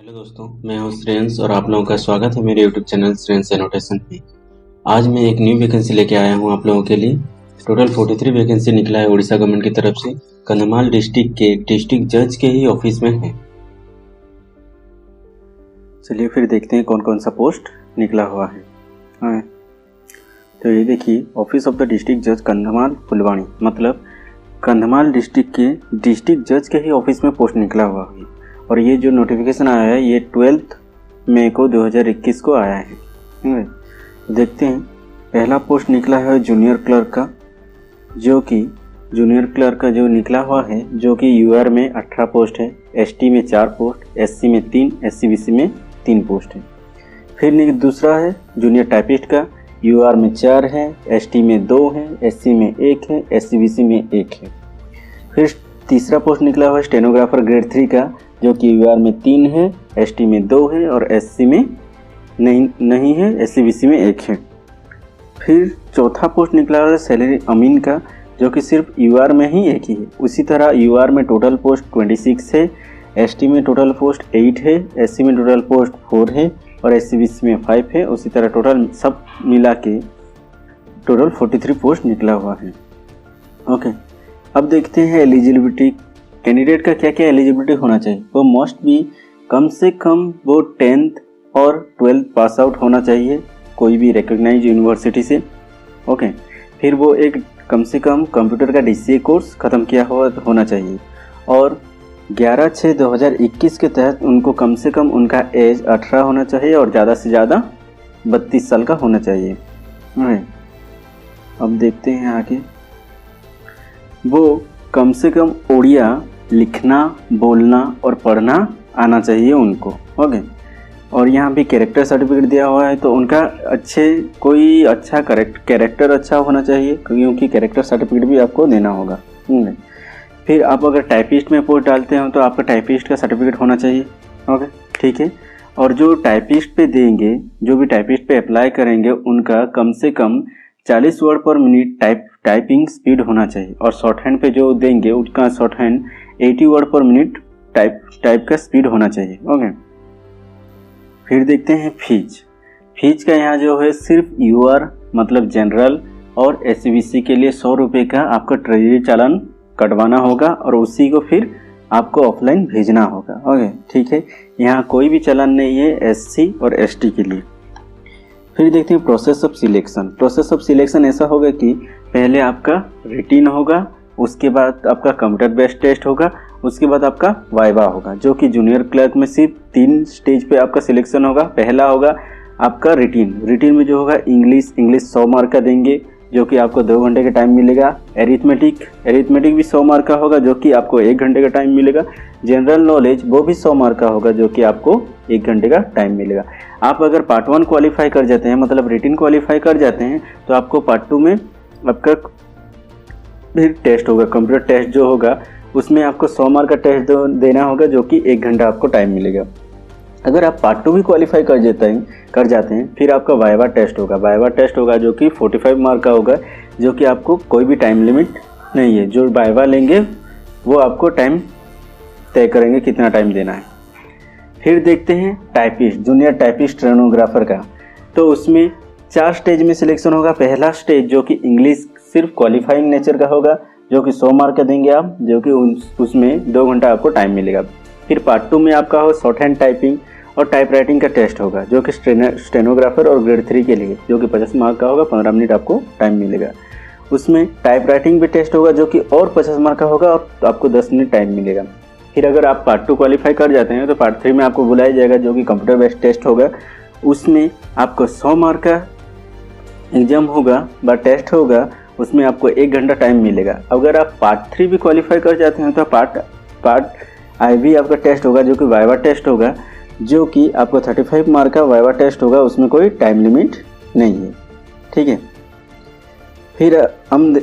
Hello दोस्तों, मैं हूं श्रेयांश और आप लोगों का स्वागत है मेरे यूट्यूब चैनल श्रेयांश एनोटेशन पे। आज मैं एक न्यू वैकेंसी लेके आया हूं आप लोगों के लिए। टोटल 43 वैकेंसी निकला है उड़ीसा गवर्नमेंट की तरफ से। कंधमाल डिस्ट्रिक्ट के डिस्ट्रिक्ट जज के ही ऑफिस में है। चलिए फिर देखते हैं कौन कौन सा पोस्ट निकला हुआ है। तो ये देखिए, ऑफिस ऑफ द डिस्ट्रिक्ट जज कंधमाल फुलवाणी, मतलब कंधमाल डिस्ट्रिक्ट के डिस्ट्रिक्ट जज के ही ऑफिस में पोस्ट निकला हुआ है। और ये जो नोटिफिकेशन आया है ये 12 मई को 2021 को आया है। देखते हैं, पहला पोस्ट निकला है जूनियर क्लर्क का, जो कि जूनियर क्लर्क का जो निकला हुआ है, जो कि यूआर में 18 पोस्ट है, एसटी में 4 पोस्ट, एससी में 3, एससीबीसी में 3 पोस्ट है। फिर दूसरा है जूनियर टाइपिस्ट का, यूआर में 4 है, एसटी में 2 है, एससी में 1 है, एससीबीसी में 1 है। फिर तीसरा पोस्ट निकला हुआ है स्टेनोग्राफर ग्रेड 3 का, जो कि यूआर में 3 है, एसटी में 2 है और एससी में नहीं है, एससीबीसी में 1 है। फिर चौथा पोस्ट निकला हुआ है सैलरी अमीन का, जो कि सिर्फ यूआर में ही 1 ही है। उसी तरह यूआर में टोटल पोस्ट 26 है, एसटी में टोटल पोस्ट 8 है, एससी में टोटल पोस्ट 4 है और एससीबीसी में 5 है। उसी तरह टोटल सब मिला के टोटल 43 पोस्ट निकला हुआ है। ओके, अब देखते हैं एलिजिबिलिटी। कैंडिडेट का क्या क्या एलिजिबिलिटी होना चाहिए। वो मोस्ट भी कम से कम वो 10th और 12th पास आउट होना चाहिए कोई भी रिकॉग्नाइज यूनिवर्सिटी से। ओके, फिर वो एक कम से कम कंप्यूटर का DCA कोर्स ख़त्म किया हुआ होना चाहिए और 11/6/2021 के तहत उनको कम से कम उनका एज 18 होना चाहिए और ज़्यादा से ज़्यादा 32 साल का होना चाहिए। अब देखते हैं आगे, वो कम से कम ओडिया लिखना, बोलना और पढ़ना आना चाहिए उनको। ओके, और यहाँ भी कैरेक्टर सर्टिफिकेट दिया हुआ है, तो उनका कोई अच्छा कैरेक्टर अच्छा होना चाहिए, क्योंकि कैरेक्टर सर्टिफिकेट भी आपको देना होगा। फिर आप अगर टाइपिस्ट में पोस्ट डालते हो तो आपका टाइपिस्ट का सर्टिफिकेट होना चाहिए। ओके, ठीक है। और जो टाइपिस्ट पे देंगे, जो भी टाइपिस्ट पे अप्लाई करेंगे, उनका कम से कम 40 वर्ड पर मिनट टाइपिंग स्पीड होना चाहिए। और शॉर्ट हैंड पे जो देंगे उसका शॉर्ट हैंड 80 वर्ड पर मिनट टाइप का स्पीड होना चाहिए। ओके, फिर देखते हैं फीस का यहाँ जो है सिर्फ यूआर मतलब जनरल और एससीबीसी के लिए 100 रुपये का आपका ट्रेजरी चालान कटवाना होगा और उसी को फिर आपको ऑफलाइन भेजना होगा। ओके, ठीक है। यहाँ कोई भी चालान नहीं है एससी और एसटी के लिए। फिर देखते हैं process of selection. Process of selection ऐसा होगा कि पहले आपका रिटिन होगा, उसके बाद आपका कंप्यूटर बेस्ड टेस्ट होगा, उसके बाद आपका वाइवा होगा, जो कि जूनियर क्लर्क में सिर्फ 3 स्टेज पे आपका सिलेक्शन होगा। पहला होगा आपका रिटिन में जो होगा इंग्लिश 100 मार्क का देंगे, जो कि आपको 2 घंटे का टाइम मिलेगा। एरिथमेटिक भी 100 मार्क का होगा, जो कि आपको 1 घंटे का टाइम मिलेगा। जनरल नॉलेज वो भी 100 मार्क का होगा, जो कि आपको 1 घंटे का टाइम मिलेगा। आप अगर पार्ट 1 क्वालिफाई कर जाते हैं, मतलब रिटिन क्वालिफाई कर जाते हैं, तो आपको पार्ट 2 में आपका फिर टेस्ट होगा, कंप्यूटर टेस्ट जो होगा उसमें आपको 100 मार्क का टेस्ट देना होगा, जो कि 1 घंटा आपको टाइम मिलेगा। अगर आप पार्ट 2 भी क्वालिफाई कर जाते हैं फिर आपका वाइवा टेस्ट होगा, जो कि 45 मार्क का होगा, जो कि आपको कोई भी टाइम लिमिट नहीं है। जो वाइवा लेंगे वो आपको टाइम तय करेंगे कितना टाइम देना है। फिर देखते हैं टाइपिस्ट, जूनियर टाइपिस्ट स्टेनोग्राफर का, तो उसमें 4 स्टेज में सिलेक्शन होगा। पहला स्टेज जो कि इंग्लिश सिर्फ क्वालिफाइंग नेचर का होगा, जो कि 100 मार्क का देंगे आप, जो कि उसमें 2 घंटा आपको टाइम मिलेगा। फिर पार्ट 2 में आपका हो शॉर्ट हैंड टाइपिंग और टाइप राइटिंग का टेस्ट होगा, जो कि स्टेनोग्राफर और ग्रेड 3 के लिए, जो कि 50 मार्क का होगा, 15 मिनट आपको टाइम मिलेगा। उसमें टाइप राइटिंग भी टेस्ट होगा, जो कि और 50 मार्क का होगा और आपको 10 मिनट टाइम मिलेगा। फिर अगर आप पार्ट 2 क्वालिफाई कर जाते हैं तो पार्ट 3 में आपको बुलाया जाएगा, जो कि कंप्यूटर बेस्ड टेस्ट होगा। उसमें आपको 100 मार्क का एग्जाम होगा व टेस्ट होगा, उसमें आपको 1 घंटा टाइम मिलेगा। अगर आप पार्ट 3 भी क्वालिफाई कर जाते हैं तो पार्ट आई भी आपका टेस्ट होगा, जो कि वाइवा टेस्ट होगा, जो कि आपको 35 मार्क का वाइवा टेस्ट होगा, उसमें कोई टाइम लिमिट नहीं है। ठीक है। फिर हम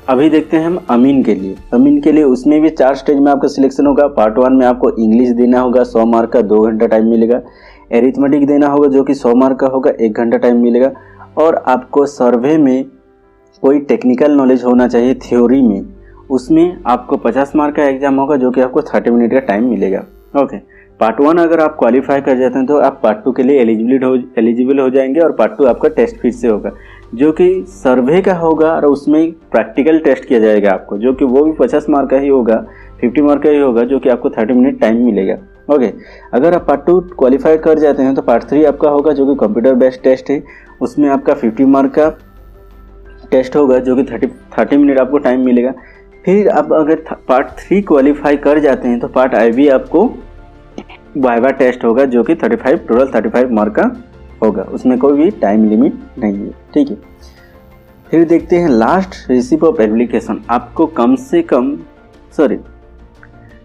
अभी देखते हैं हम अमीन के लिए उसमें भी 4 स्टेज में आपका सिलेक्शन होगा। पार्ट 1 में आपको इंग्लिश देना होगा, 100 मार्क का, 2 घंटा टाइम मिलेगा। एरिथमेटिक देना होगा, जो कि 100 मार्क का होगा, 1 घंटा टाइम मिलेगा। और आपको सर्वे में कोई टेक्निकल नॉलेज होना चाहिए थ्योरी में, उसमें आपको 50 मार्क का एग्जाम होगा, जो कि आपको 30 मिनट का टाइम मिलेगा। ओके, पार्ट 1 अगर आप क्वालिफाई कर जाते हैं तो आप पार्ट 2 के लिए एलिजिबल हो जाएंगे और पार्ट 2 आपका टेस्ट फिर से होगा, जो कि सर्वे का होगा और उसमें प्रैक्टिकल टेस्ट किया जाएगा आपको, जो कि वो भी 50 मार्क का ही होगा, 50 मार्क का ही होगा, जो कि आपको 30 मिनट टाइम मिलेगा। ओके, अगर आप पार्ट 2 क्वालिफाई कर जाते हैं तो पार्ट 3 आपका होगा, जो कि कंप्यूटर बेस्ड टेस्ट है। उसमें आपका 50 मार्क का टेस्ट होगा, जो कि 30 मिनट आपको टाइम मिलेगा। फिर आप अगर पार्ट 3 क्वालिफाई कर जाते हैं तो पार्ट IB आपको वाइवा टेस्ट होगा, जो कि 35 मार्क का होगा, उसमें कोई भी टाइम लिमिट नहीं है। ठीक है, फिर देखते हैं लास्ट रिसीप ऑफ एप्लीकेशन। आपको कम से कम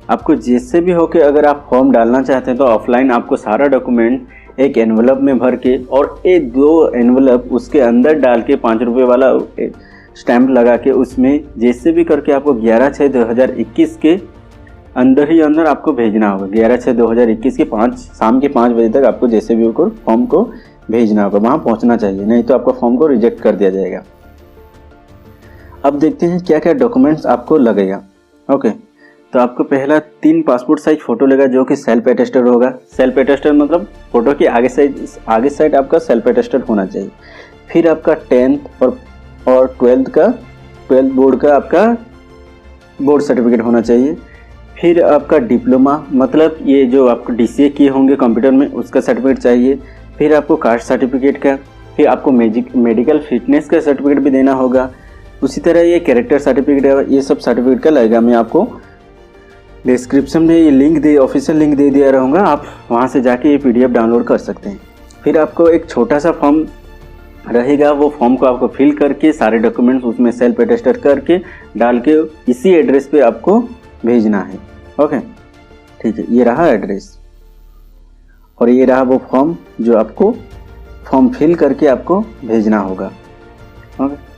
आपको जैसे भी हो के अगर आप फॉर्म डालना चाहते हैं तो ऑफलाइन आपको सारा डॉक्यूमेंट एक एनवलप में भर के और एक 2 एनवलप उसके अंदर डाल के 5 रुपये वाला स्टैम्प लगा के उसमें जैसे भी करके आपको 11/6/2021 के अंदर ही अंदर आपको भेजना होगा। 11/6/2021 के शाम के 5 बजे तक आपको जैसे भी होकर फॉर्म को भेजना होगा, वहाँ पहुँचना चाहिए, नहीं तो आपका फॉर्म को रिजेक्ट कर दिया जाएगा। अब देखते हैं क्या क्या डॉक्यूमेंट्स आपको लगेगा। ओके, तो आपको पहला 3 पासपोर्ट साइज फ़ोटो लगेगा, जो कि सेल्फ अटेस्टेड होगा। सेल्फ अटेस्टेड मतलब फ़ोटो की आगे साइड आपका सेल्फ अटेस्टेड होना चाहिए। फिर आपका 10th और 12th बोर्ड का आपका बोर्ड सर्टिफिकेट होना चाहिए। फिर आपका डिप्लोमा मतलब ये जो आपको DCA किए होंगे कंप्यूटर में, उसका सर्टिफिकेट चाहिए। फिर आपको कास्ट सर्टिफिकेट का, फिर आपको मेडिकल फिटनेस का सर्टिफिकेट भी देना होगा। उसी तरह ये कैरेक्टर सर्टिफिकेट है, ये सब सर्टिफिकेट का लगेगा। मैं आपको डिस्क्रिप्शन में ये ऑफिशियल लिंक दे दिया रहूँगा, आप वहाँ से जाके ये PDF डाउनलोड कर सकते हैं। फिर आपको एक छोटा सा फॉर्म रहेगा, वो फॉर्म को आपको फिल करके सारे डॉक्यूमेंट्स उसमें सेल्फ अटेस्टेड करके डाल के इसी एड्रेस पे आपको भेजना है। ओके, ठीक है, ये रहा एड्रेस और ये रहा वो फॉर्म जो आपको फॉर्म फिल करके आपको भेजना होगा। ओके।